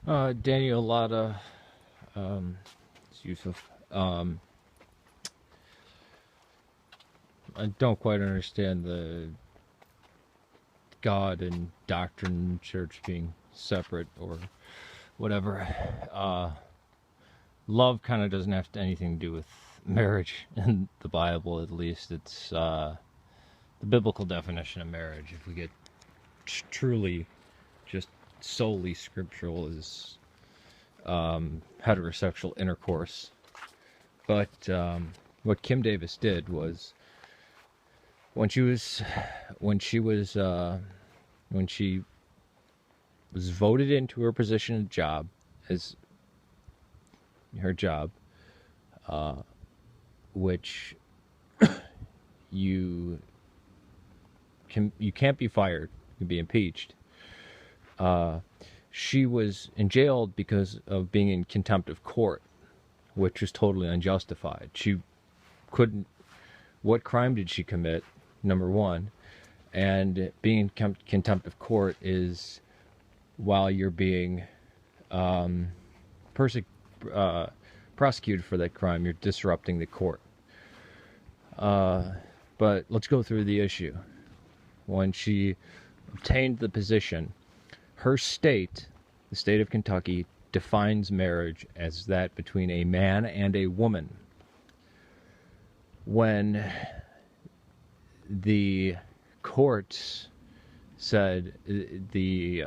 Daniel Latta, it's Yusuf. I don't quite understand the God and doctrine church being separate or whatever. Love kind of doesn't have anything to do with marriage in the Bible, at least. It's the biblical definition of marriage, if we get truly just solely scriptural, is heterosexual intercourse. But what Kim Davis did was when she was voted into her position of job as her job, which you can't be fired, you can be impeached. She was jailed because of being in contempt of court, which was totally unjustified. She couldn't. What crime did she commit? Number one, and being in contempt of court is while you're being prosecuted for that crime, you're disrupting the court. But let's go through the issue. When she obtained the position, her state, the state of Kentucky, defines marriage as that between a man and a woman. When the courts said the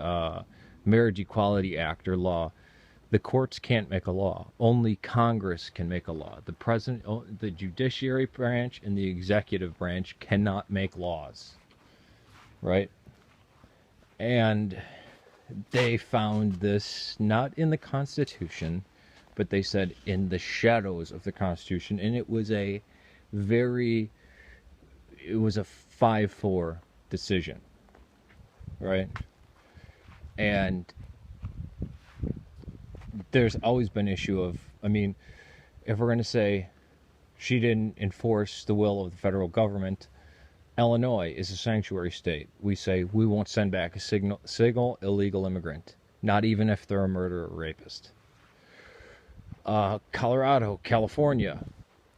Marriage Equality Act or law, the courts can't make a law. Only Congress can make a law. The president, the judiciary branch, and the executive branch cannot make laws. Right? And they found this not in the Constitution, but they said in the shadows of the Constitution, and it was a 5-4 decision, right? And there's always been issue of, if we're going to say she didn't enforce the will of the federal government, Illinois is a sanctuary state. We say we won't send back a single illegal immigrant, not even if they're a murderer or rapist. Colorado, California,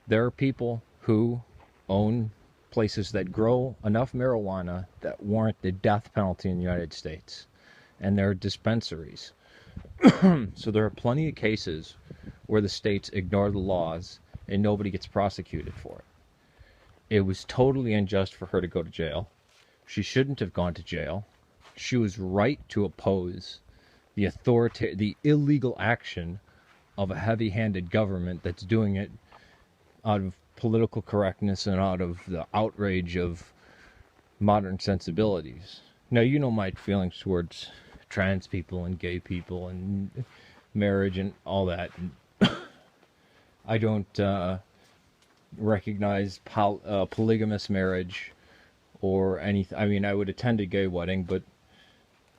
there are people who own places that grow enough marijuana that warrant the death penalty in the United States. And there are dispensaries. So there are plenty of cases where the states ignore the laws and nobody gets prosecuted for it. It was totally unjust for her to go to jail. She shouldn't have gone to jail. She was right to oppose the illegal action of a heavy-handed government that's doing it out of political correctness and out of the outrage of modern sensibilities. Now, you know my feelings towards trans people and gay people and marriage and all that. I don't recognize polygamous marriage or anything. I would attend a gay wedding, but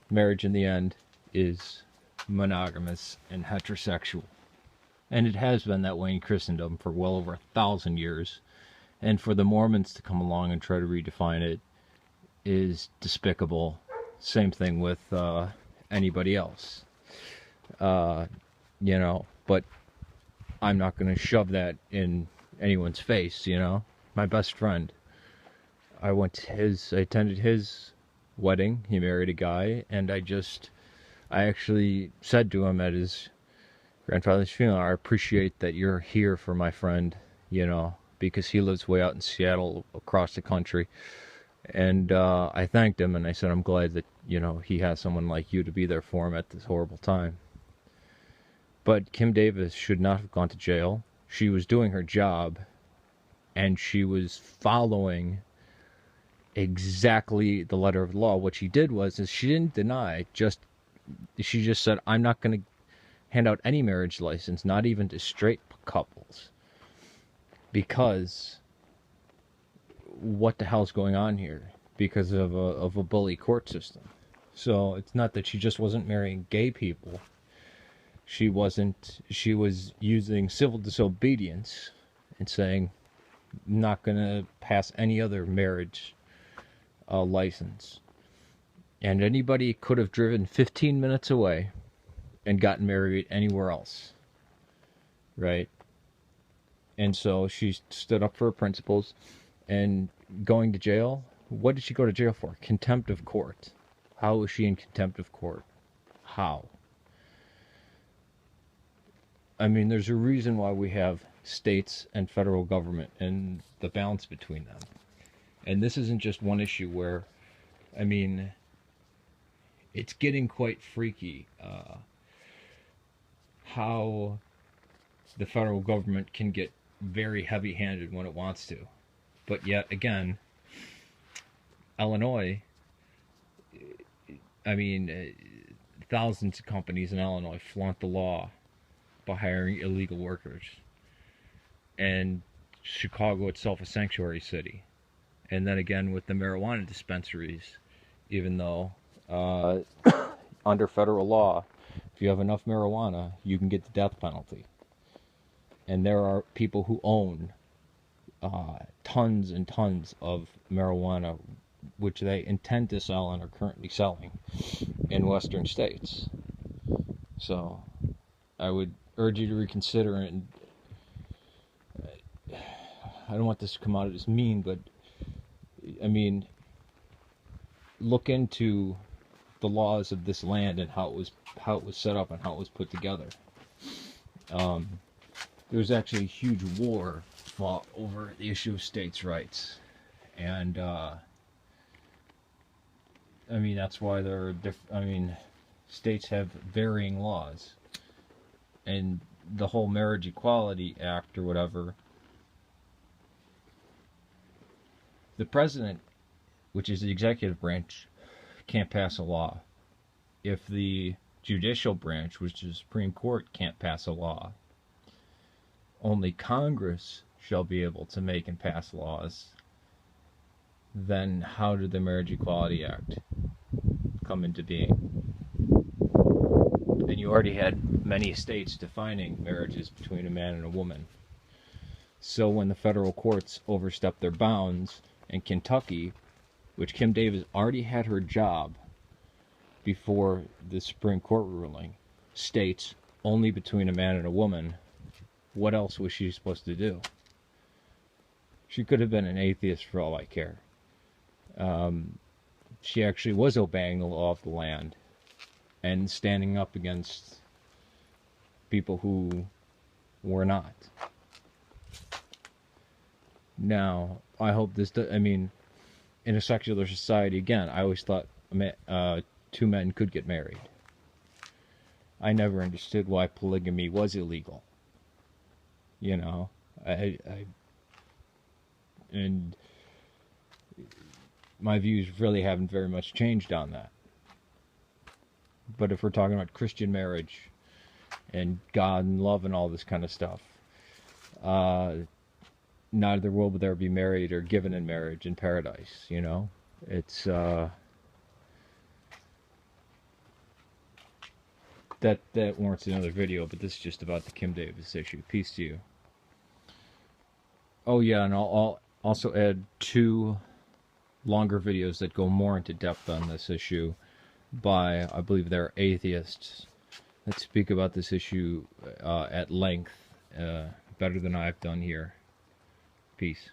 marriage in the end is monogamous and heterosexual. And it has been that way in Christendom for well over 1,000 years. And for the Mormons to come along and try to redefine it is despicable. Same thing with anybody else. But I'm not going to shove that in anyone's face, My best friend, I attended his wedding. He married a guy, and I actually said to him at his grandfather's funeral, I appreciate that you're here for my friend, because he lives way out in Seattle, across the country. And I thanked him, and I said, I'm glad that, he has someone like you to be there for him at this horrible time. But Kim Davis should not have gone to jail. She was doing her job, and she was following exactly the letter of the law. What she did is she didn't deny, she just said, I'm not going to hand out any marriage license, not even to straight couples, because what the hell's going on here? Because of a bully court system. So it's not that she just wasn't marrying gay people. She was using civil disobedience and saying, not going to pass any other marriage license. And anybody could have driven 15 minutes away and gotten married anywhere else, right? And so she stood up for her principles, and going to jail. What did she go to jail for? Contempt of court. How was she in contempt of court? How? I mean, there's a reason why we have states and federal government and the balance between them. And this isn't just one issue where, I mean, it's getting quite freaky how the federal government can get very heavy-handed when it wants to. But yet, again, Illinois, I mean, thousands of companies in Illinois flaunt the law by hiring illegal workers. And Chicago itself, a sanctuary city. And then again with the marijuana dispensaries, even though under federal law, if you have enough marijuana, you can get the death penalty. And there are people who own tons and tons of marijuana, which they intend to sell and are currently selling in western states. So I would urge you to reconsider, and I don't want this to come out as mean, but I mean, look into the laws of this land and how it was set up and how it was put together. There was actually a huge war fought over the issue of states' rights, and I mean, that's why there are states have varying laws, and the whole Marriage Equality Act or whatever. The president, which is the executive branch, can't pass a law. If the judicial branch, which is the Supreme Court, can't pass a law, only Congress shall be able to make and pass laws, then how did the Marriage Equality Act come into being? And you already had many states defining marriages between a man and a woman. So when the federal courts overstepped their bounds in Kentucky, which Kim Davis already had her job before the Supreme Court ruling, states only between a man and a woman, what else was she supposed to do? She could have been an atheist for all I care. She actually was obeying the law of the land and standing up against people who were not. Now, I hope this I mean, in a secular society, again, I always thought two men could get married. I never understood why polygamy was illegal. You know, and my views really haven't very much changed on that. But if we're talking about Christian marriage and God and love and all this kind of stuff, neither will there be married or given in marriage in paradise, you know? It's, that warrants another video, but this is just about the Kim Davis issue. Peace to you. Oh yeah, and I'll also add 2 longer videos that go more into depth on this issue by, I believe they're atheists, that speak about this issue at length, better than I've done here. Peace.